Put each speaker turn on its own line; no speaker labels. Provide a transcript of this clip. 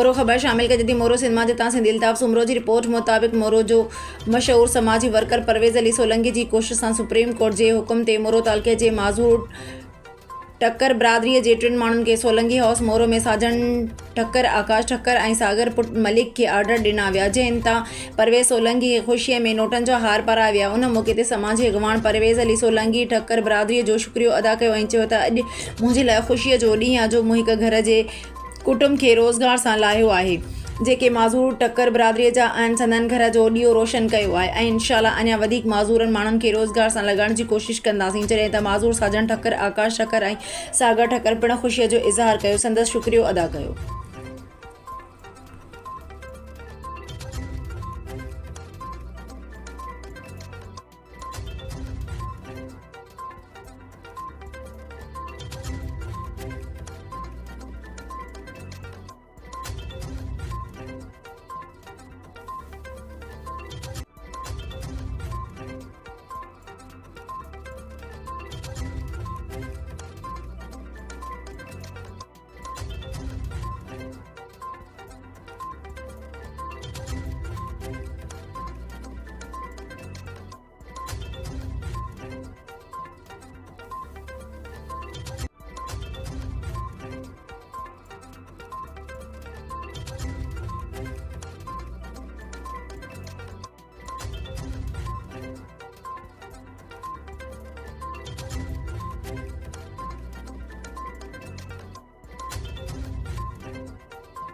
मोरो ख़बर शामिल कई जदी मोरो सिंध मां जितां सिंध इल्ताफ़ सुमरो जी रिपोर्ट मुताबिक़ मोरो जो मशहूर समाजी वर्कर परवेज़ अली सोलंकी जी कोशिश सां सुप्रीम कोर्ट जे हुकुम ते मोरो तालुक़े जे माज़ूर ठक्कर बिरादरीअ जे 3 माण्हुनि खे सोलंकी हाउस मोरो में साजन ठक्कर, आकाश ठक्कर ऐं सागर पुट मलिक खे ऑर्डर ॾिना विया जंहिं तां परवेज़ सोलंकी खे ख़ुशीअ में नोटनि जा हार पाराया विया। उन मौक़े ते समाजी अॻवान परवेज़ अली सोलंकी ठक्कर बिरादरीअ जो शुक्रियो अदा कयो ऐं चयो त अॼु मुंहिंजे लाइ ख़ुशीअ जो ॾींहुं आहे जो मूं हिक घर जे कुटुंब खे रोज़गार सां लाहियो आहे जेके माज़ूर ठक्कर बिरादरीअ जा आहिनि। संदनि घर जो ॾीओ रोशन कयो आहे ऐं इंशाअल्लाह अञा वधीक माज़ूरनि माण्हुनि खे रोज़गार सां लॻाइण जी कोशिशि कंदासीं। जॾहिं त माज़ूर साजन ठक्कर, आकाश ठक्कर ऐं सागर ठक्कर पिणु ख़ुशीअ जो इज़हार कयो, संदसि शुक्रियो अदा कयो।